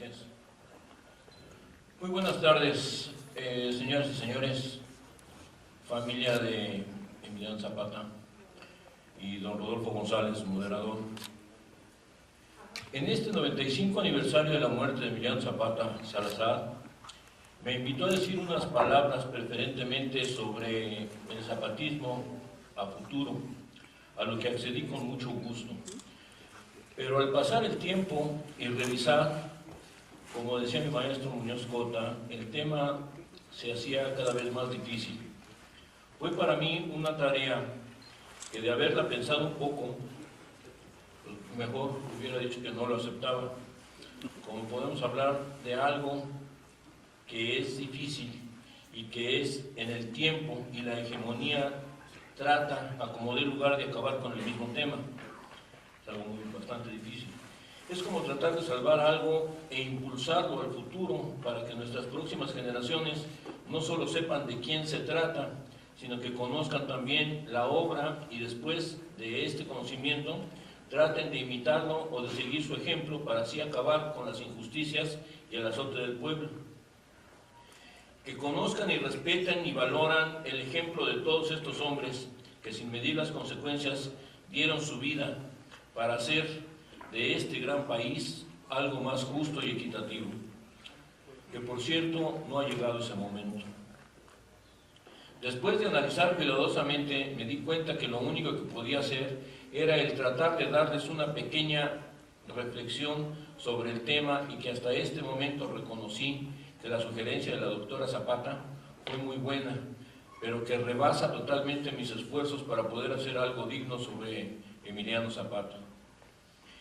Gracias. Muy buenas tardes, señoras y señores, familia de Emiliano Zapata y don Rodolfo González, moderador. En este 95 aniversario de la muerte de Emiliano Zapata Salazar, me invitó a decir unas palabras preferentemente sobre el zapatismo a futuro, a lo que accedí con mucho gusto. Pero al pasar el tiempo y revisar, como decía mi maestro Muñoz Cota, el tema se hacía cada vez más difícil. Fue para mí una tarea que, de haberla pensado un poco, mejor hubiera dicho que no lo aceptaba. Como podemos hablar de algo que es difícil y que es en el tiempo y la hegemonía trata a como dé lugar de acabar con el mismo tema. Es algo bastante difícil. Es como tratar de salvar algo e impulsarlo al futuro para que nuestras próximas generaciones no solo sepan de quién se trata, sino que conozcan también la obra y después de este conocimiento traten de imitarlo o de seguir su ejemplo para así acabar con las injusticias y el azote del pueblo. Que conozcan y respeten y valoran el ejemplo de todos estos hombres que, sin medir las consecuencias, dieron su vida para hacer de este gran país algo más justo y equitativo, que por cierto no ha llegado ese momento. Después de analizar cuidadosamente, me di cuenta que lo único que podía hacer era el tratar de darles una pequeña reflexión sobre el tema, y que hasta este momento reconocí que la sugerencia de la doctora Zapata fue muy buena, pero que rebasa totalmente mis esfuerzos para poder hacer algo digno sobre Emiliano Zapata.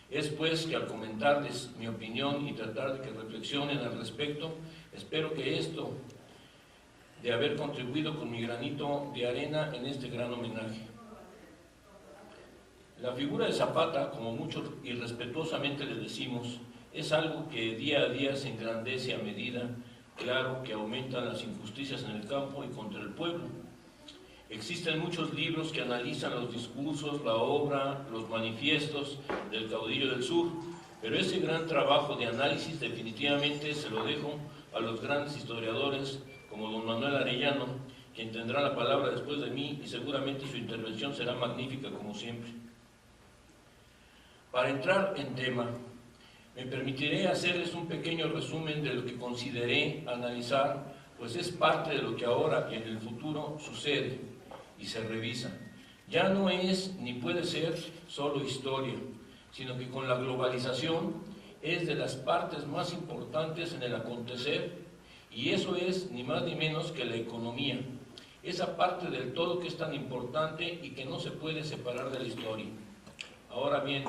Es pues que, al comentarles mi opinión y tratar de que reflexionen al respecto, espero que esto de haber contribuido con mi granito de arena en este gran homenaje. La figura de Zapata, como muchos irrespetuosamente le decimos, es algo que día a día se engrandece a medida, claro, que aumentan las injusticias en el campo y contra el pueblo. Existen muchos libros que analizan los discursos, la obra, los manifiestos del caudillo del sur, pero ese gran trabajo de análisis definitivamente se lo dejo a los grandes historiadores como don Manuel Arellano, quien tendrá la palabra después de mí y seguramente su intervención será magnífica como siempre. Para entrar en tema, me permitiré hacerles un pequeño resumen de lo que consideré analizar, pues es parte de lo que ahora y en el futuro sucede y se revisa. Ya no es ni puede ser solo historia, sino que con la globalización es de las partes más importantes en el acontecer, y eso es ni más ni menos que la economía, esa parte del todo que es tan importante y que no se puede separar de la historia. Ahora bien,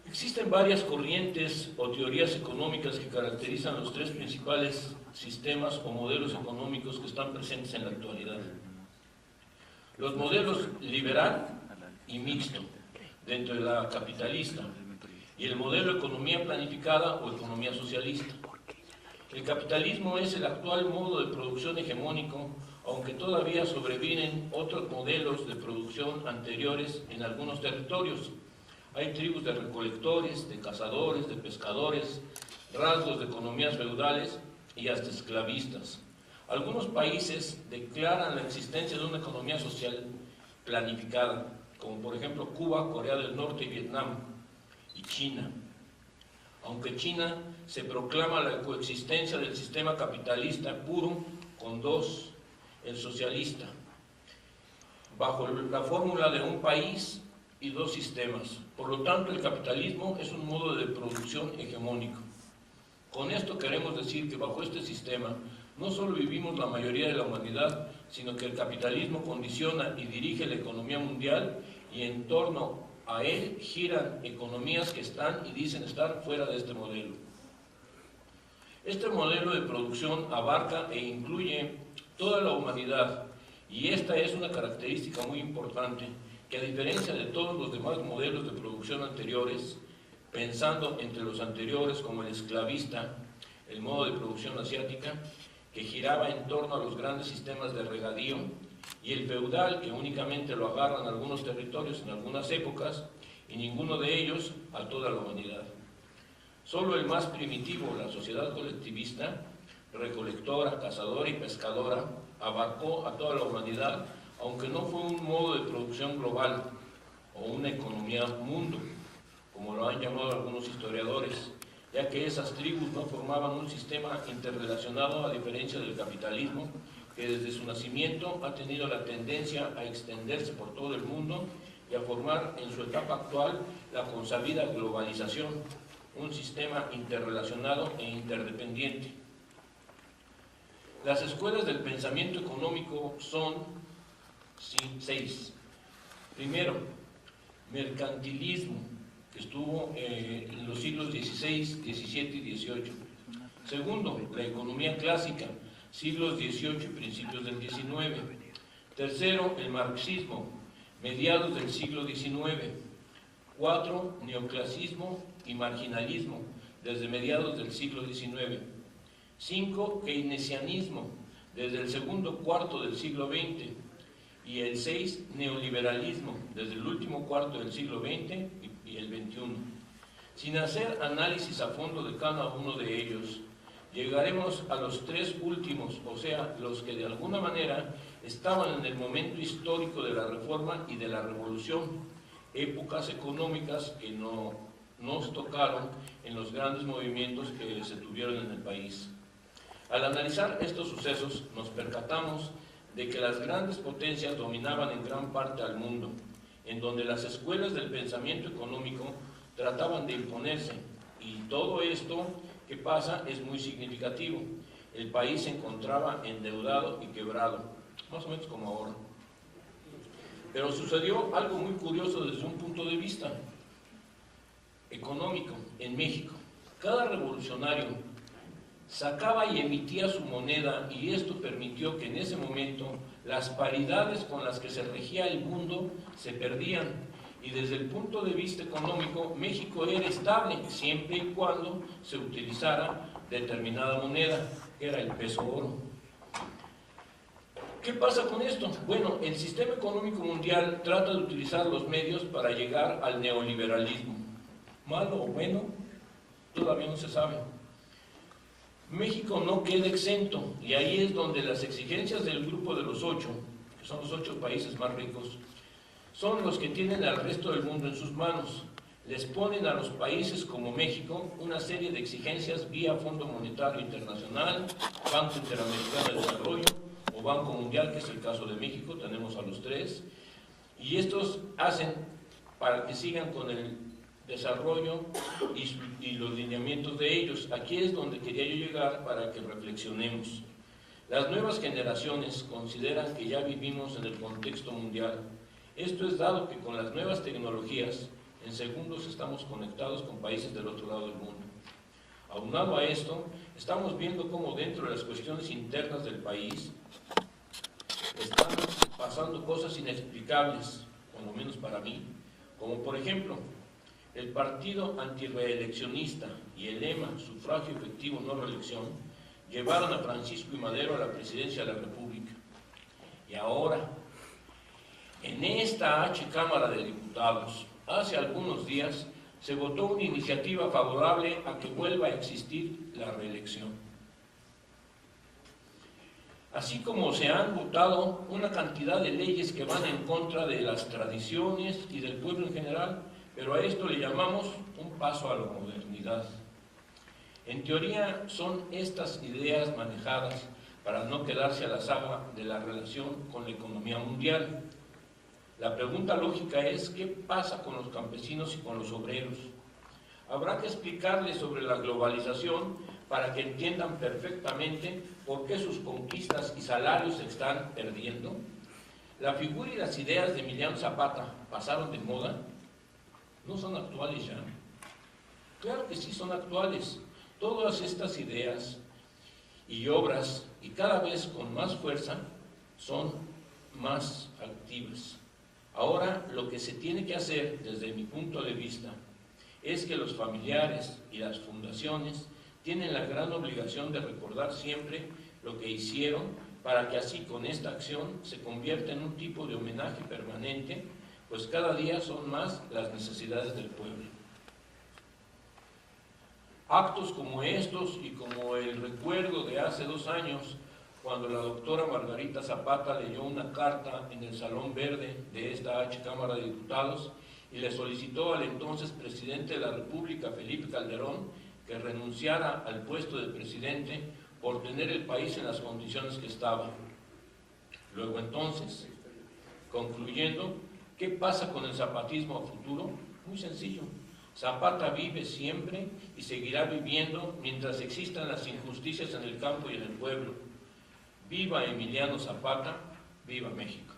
existen varias corrientes o teorías económicas que caracterizan los tres principales sistemas o modelos económicos que están presentes en la actualidad. Los modelos liberal y mixto, dentro de la capitalista, y el modelo de economía planificada o economía socialista. El capitalismo es el actual modo de producción hegemónico, aunque todavía sobreviven otros modelos de producción anteriores en algunos territorios. Hay tribus de recolectores, de cazadores, de pescadores, rasgos de economías feudales y hasta esclavistas. Algunos países declaran la existencia de una economía social planificada, como por ejemplo Cuba, Corea del Norte y Vietnam, y China. Aunque China se proclama la coexistencia del sistema capitalista puro con dos, el socialista, bajo la fórmula de un país y dos sistemas. Por lo tanto, el capitalismo es un modo de producción hegemónico. Con esto queremos decir que bajo este sistema no solo vivimos la mayoría de la humanidad, sino que el capitalismo condiciona y dirige la economía mundial, y en torno a él giran economías que están y dicen estar fuera de este modelo. Este modelo de producción abarca e incluye toda la humanidad, y esta es una característica muy importante, que a diferencia de todos los demás modelos de producción anteriores, pensando entre los anteriores como el esclavista, el modo de producción asiática, que giraba en torno a los grandes sistemas de regadío, y el feudal, que únicamente lo agarran algunos territorios en algunas épocas, y ninguno de ellos a toda la humanidad. Solo el más primitivo, la sociedad colectivista, recolectora, cazadora y pescadora, abarcó a toda la humanidad, aunque no fue un modo de producción global o una economía mundo, como lo han llamado algunos historiadores, ya que esas tribus no formaban un sistema interrelacionado a diferencia del capitalismo, que desde su nacimiento ha tenido la tendencia a extenderse por todo el mundo y a formar en su etapa actual la consabida globalización, un sistema interrelacionado e interdependiente. Las escuelas del pensamiento económico son 6. Primero, mercantilismo, que estuvo en los siglos XVI, XVII y XVIII. Segundo, la economía clásica, siglos XVIII y principios del XIX. Tercero, el marxismo, mediados del siglo XIX. 4, neoclasismo y marginalismo, desde mediados del siglo XIX. 5, keynesianismo, desde el segundo cuarto del siglo XX. Y el 6, neoliberalismo, desde el último cuarto del siglo XX y el XXI. Sin hacer análisis a fondo de cada uno de ellos, llegaremos a los 3 últimos, o sea, los que de alguna manera estaban en el momento histórico de la Reforma y de la Revolución, épocas económicas que no nos tocaron en los grandes movimientos que se tuvieron en el país. Al analizar estos sucesos, nos percatamos de que las grandes potencias dominaban en gran parte al mundo, en donde las escuelas del pensamiento económico trataban de imponerse, y todo esto que pasa es muy significativo. El país se encontraba endeudado y quebrado, más o menos como ahora. Pero sucedió algo muy curioso desde un punto de vista económico en México. Cada revolucionario sacaba y emitía su moneda, y esto permitió que en ese momento las paridades con las que se regía el mundo se perdían, y desde el punto de vista económico México era estable siempre y cuando se utilizara determinada moneda, que era el peso oro. ¿Qué pasa con esto? Bueno, el sistema económico mundial trata de utilizar los medios para llegar al neoliberalismo. ¿Malo o bueno? Todavía no se sabe. México no queda exento, y ahí es donde las exigencias del grupo de los 8, que son los 8 países más ricos, son los que tienen al resto del mundo en sus manos. Les ponen a los países como México una serie de exigencias vía Fondo Monetario Internacional, Banco Interamericano de Desarrollo o Banco Mundial, que es el caso de México, tenemos a los 3, y estos hacen para que sigan con el desarrollo y los lineamientos de ellos. Aquí es donde quería yo llegar para que reflexionemos. Las nuevas generaciones consideran que ya vivimos en el contexto mundial. Esto es dado que con las nuevas tecnologías, en segundos estamos conectados con países del otro lado del mundo. Aunado a esto, estamos viendo cómo dentro de las cuestiones internas del país están pasando cosas inexplicables, por lo menos para mí, como por ejemplo, el partido antirreeleccionista y el lema sufragio efectivo no reelección llevaron a Francisco I. Madero a la presidencia de la República. Y ahora, en esta H Cámara de Diputados, hace algunos días, se votó una iniciativa favorable a que vuelva a existir la reelección. Así como se han votado una cantidad de leyes que van en contra de las tradiciones y del pueblo en general, pero a esto le llamamos un paso a la modernidad. En teoría son estas ideas manejadas para no quedarse a la saga de la relación con la economía mundial. La pregunta lógica es, ¿qué pasa con los campesinos y con los obreros? Habrá que explicarles sobre la globalización para que entiendan perfectamente por qué sus conquistas y salarios se están perdiendo. La figura y las ideas de Emiliano Zapata pasaron de moda. No son actuales ya. Claro que sí son actuales. Todas estas ideas y obras, y cada vez con más fuerza, son más activas. Ahora lo que se tiene que hacer, desde mi punto de vista, es que los familiares y las fundaciones tienen la gran obligación de recordar siempre lo que hicieron, para que así con esta acción se convierta en un tipo de homenaje permanente, pues cada día son más las necesidades del pueblo. Actos como estos y como el recuerdo de hace 2 años, cuando la doctora Margarita Zapata leyó una carta en el Salón Verde de esta H Cámara de Diputados y le solicitó al entonces presidente de la República, Felipe Calderón, que renunciara al puesto de presidente por tener el país en las condiciones que estaba. Luego entonces, concluyendo, ¿qué pasa con el zapatismo a futuro? Muy sencillo. Zapata vive siempre y seguirá viviendo mientras existan las injusticias en el campo y en el pueblo. Viva Emiliano Zapata, viva México.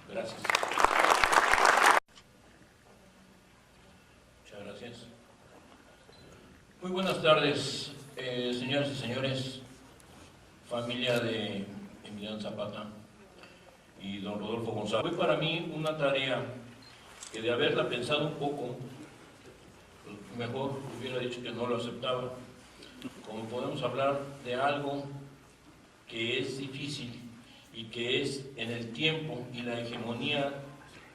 Gracias. Muchas gracias. Muy buenas tardes, señoras y señores, familia de Emiliano Zapata y don Rodolfo González. Fue para mí una tarea que, de haberla pensado un poco, mejor hubiera dicho que no lo aceptaba. Como podemos hablar de algo que es difícil y que es en el tiempo y la hegemonía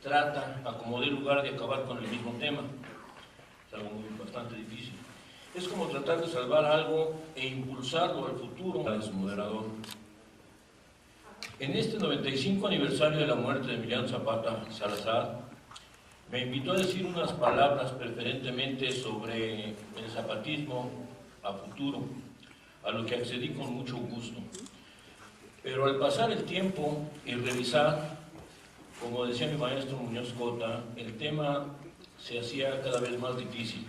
trata a como dé lugar de acabar con el mismo tema. Es algo bastante difícil. Es como tratar de salvar algo e impulsarlo al futuro. Es moderador. En este 95 aniversario de la muerte de Emiliano Zapata Salazar, me invitó a decir unas palabras preferentemente sobre el zapatismo a futuro, a lo que accedí con mucho gusto. Pero al pasar el tiempo y revisar, como decía mi maestro Muñoz Cota, el tema se hacía cada vez más difícil.